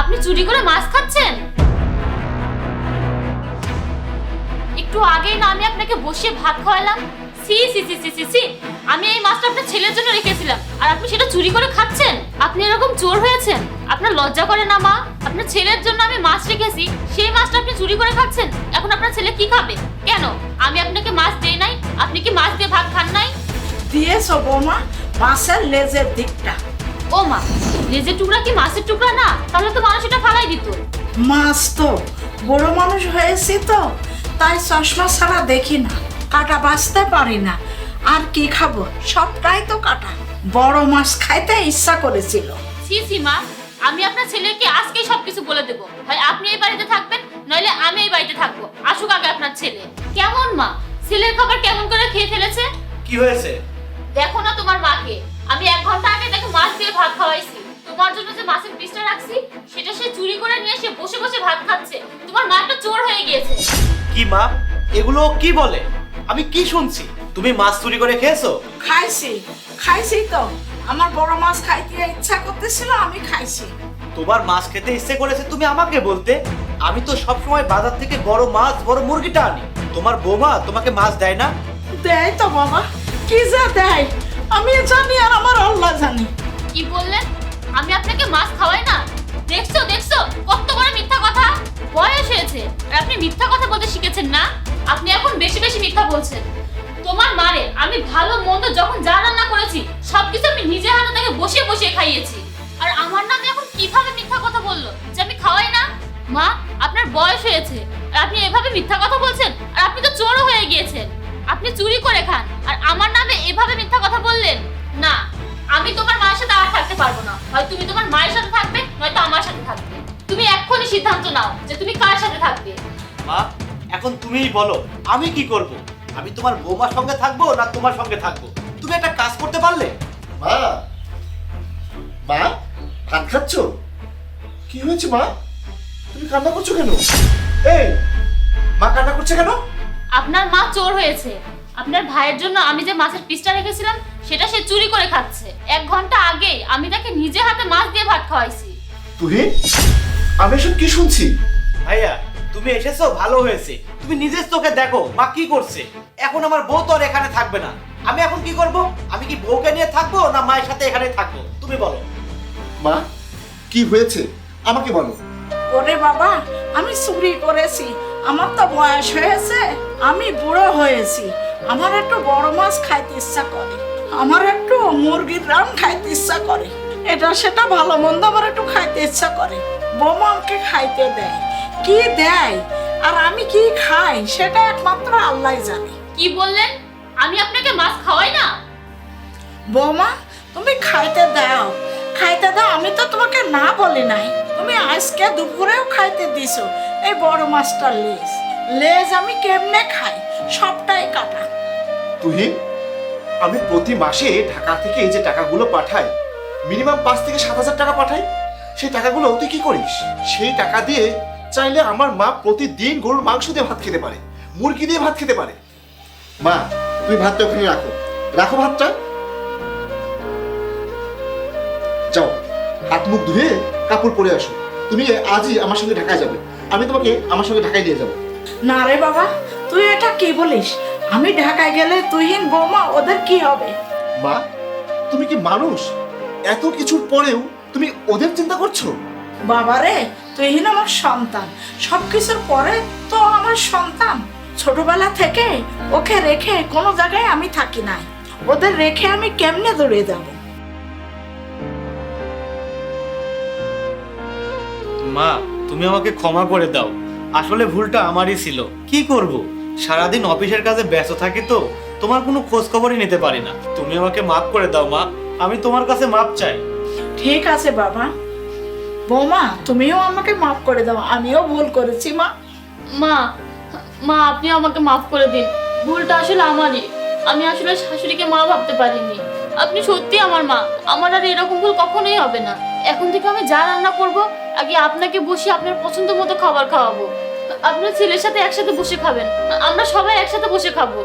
আপনি চুরি করে মাছ খাচ্ছেন? একটু আগেই না আমি আপনাকে বসিয়ে ভাত খাওয়ালাম। সি সি সি সি সি সি, আমি এই মাছটা আপনার ছেলের জন্য রেখেছিলাম আর আপনি সেটা চুরি করে খাচ্ছেন। আপনি এরকম চোর হয়েছেন? আপনার লজ্জা করে না মা? আপনার ছেলের জন্য আমি মাছ রেখেছি, সেই মাছটা আপনি চুরি করে খাচ্ছেন। এখন আপনার ছেলে কি খাবে? কেন আমি আপনাকে মাছ দেই নাই? আপনি কি মাছ দিয়ে ভাত খান নাই? দিয়েছো বৌমা, মাছের লেজের দিকটা। ও মা, লেজের টুকরা কি মাছের টুকরা না? তাহলে তো মানুষ এটা ফালাই দিত। মাছ তো বড় মানুষ হয়েছি তো, তাই চশমা ছাড়া দেখি না, কাটা বাঁচতে পারি না। আর কি খাবো, সবটাই তো কাটা। বড় মাছ খাইতে ইচ্ছা করেছিল। ছি ছি মা, আমি আপনার ছেলেকে আজকেই সবকিছু বলে দেবো। হয় আপনি এই বাড়িতে থাকবেন, নইলে আমি এই বাড়িতে থাকবো। আসুক আগে আপনার ছেলে। কেমন মা, ছেলের খাবার কেমন করে খেয়ে ফেলেছে? কি হয়েছে? দেখো না তোমার মাকে, আমি 1 ঘন্টা আগে তাকে মাছ দিয়ে ভাত খাওয়াইছি। তোমার জন্য যে মাছের পিসটা রাখছি সেটা সে চুরি করে নিয়ে এসে বসে বসে ভাত খাচ্ছে। তোমার মা একটা চোর হয়ে গিয়েছে। কি মা, এগুলো কি বলে? আমি কি শুনছি? তুমি মাছ চুরি করে খেয়েছো? খাইছি তো। আমার বড় মাছ খাইতে ইচ্ছা করতেছিল, আমি খাইছি। তোমার মাছ খেতে ইচ্ছে করেছে তুমি আমাকে বলতে। আমি তো সব সময় বাজার থেকে বড় মাছ, বড় মুরগিটা আনি। তোমার বৌমা তোমাকে মাছ দেয় না? দেয় তো বাবা, কি যা দেয় আমি জানি আর আমার আল্লাহ জানি। কি বললেন? আমি আপনাকে মাছ খাওয়াই না? দেখছো দেখছো কত বড় মিথ্যা কথা। বয়স হয়েছে আর আপনি মিথ্যা কথা বলতে শিখেছেন না? আপনি এখন বেশি বেশি মিথ্যা বলছেন। তোমার মারে আমি ভালো মন্দ যখন যা রান্না করেছি সবকিছু আমি নিজে হাতে তাকে বসিয়ে বসিয়ে খাইয়েছি। আর আমার নামে এখন কিভাবে মিথ্যা কথা বললো যে আমি খাওয়াই না? মা, আপনার বয়স হয়েছে আর আপনি এভাবে মিথ্যা কথা বলছেন। আর আপনি তো চোরও হয়ে গিয়েছেন। আপনি চুরি করে খান আর আমার নামে এভাবে মিথ্যা কথা বললেন? না, আমি তোমার মায়ের সাথে আর থাকতে পারবো না। হয় তুমি তোমার মায়ের সাথে থাকবে, নয়তো আমার সাথে থাকবে। তুমি এক্ষুনি সিদ্ধান্ত নাও যে তুমি কার সাথে থাকবে। মা, এখন তুমিই বলো আমি কি করব? আমি তোমার বৌমার সঙ্গে থাকবো না তোমার সঙ্গে থাকবো? তুমি একটা কাজ করতে পারলে? মা, মা, ভাত খাচ্ছ? কি হয়েছে মা? তুমি কান্না করছো কেন? এই, মা কান্না করছে কেন? আপনার মা চোর হয়েছে। আপনার ভাইয়ের জন্য আমি যে মাছের পিসটা রেখেছিলাম সেটা সে চুরি করে খাচ্ছে। 1 ঘন্টা আগেই আমি তাকে নিজে হাতে মাছ দিয়ে ভাত খাওয়াইছি। তুই, আমি এসব কি শুনছি? ভাইয়া, তুমি এসেছো ভালো হয়েছে। তুমি নিজের চোখে দেখো মা কি করছে। এখন আমার বউ তো আর এখানে থাকবে না। আমি এখন কি করব? আমি কি বউকে নিয়ে থাকবো না মায়ের সাথে এখানে থাকবো? তুমি বলো। মা, কি হয়েছে আমাকে বলো। ওরে বাবা, আমি চুরি করেছি। আমার তো বয়স হয়েছে, আমি বুড়ো হয়েছি। আমার একটু বড় মাছ খাইতে ইচ্ছা করে, আমার একটু মুরগির রান খাইতে ইচ্ছা করে, এটা সেটা ভালো মন্দ আমার একটু খাইতে ইচ্ছা করে। বৌমা আমাকে খাইতে দেয়, কি দেয় আর আমি কি খাই সেটা একমাত্র আল্লাহ জানে। কি বললেন? আমি আপনাকে মাছ খাওয়াই না? বৌমা, তুমি খাইতে দাও, খাইতে দাও। আমি তো তোমাকে না বলি নাই। তুমি আজকে দুপুরেও খাইতে দিছো এই বড় মাছটার লেজ। লেজ আমি কেমনে খাই, সবটাই কাটা। তুই, আমি প্রতি মাসে ঢাকা থেকে এই যে টাকাগুলো পাঠাই, মিনিমাম 5 থেকে 7 হাজার টাকা পাঠাই। সেই টাকাগুলো তুই কি করিস? সেই টাকা দিয়ে চাইলে আমার মা প্রতিদিন গরুর মাংস দিয়ে ভাত খেতে পারে, মুরগি দিয়ে ভাত খেতে পারে। মা, তুমি ভাতটা ওখানে রাখো, রাখো ভাতটা। যাও, হাত মুখ ধুয়ে কাপড় পরে আসো। তুমি আজই আমার সঙ্গে ঢাকায় যাবে, আমি তোমাকে আমার সঙ্গে ঢাকায় নিয়ে যাবো। না রে বাবা, তুই এটা কি বলিস? আমি ঢাকায় গেলে তুইহীন বৌমা ওদের কি হবে? মা, তুমি কি মানুষ? এত কিছুর পরেও তুমি ওদের চিন্তা করছো? বাবারে, তুইহীন আমার সন্তান, সবকিছুর পরে তো আমার সন্তান। ছোটবেলা থেকে ওকে রেখে কোনো জায়গায় আমি থাকি নাই। ওদের রেখে আমি কেমনে দৌড়ে যাব? মা, তুমি আমাকে ক্ষমা করে দাও। আসলে ভুলটা আমারই ছিল। কি করব, সারাদিন অফিসের কাজে ব্যস্ত থাকি তো তোমার কোনো খোঁজ খবরই নিতে পারি না। তুমি আমাকে মাফ করে দাও মা, আমি তোমার কাছে মাপ চাই। ঠিক আছে বাবা। বৌমা, তুমিও আমাকে মাফ করে দাও, আমিও ভুল করেছি মা। মা, মা আপনি আমাকে মাফ করে দিন। ভুলটা আসলে আমারই। আমি আসলে শাশুড়িকে মা ভাবতে পারিনি। আপনি সত্যি আমার মা। আমার আর এরকম ভুল কখনোই হবে না। এখন থেকে আমি যা রান্না করব আগে আপনাকে বসে আপনার পছন্দ মতো খাবার খাওয়াবো। আপনার ছেলের সাথে একসাথে বসে খাবেন, আমরা সবাই একসাথে বসে খাবো।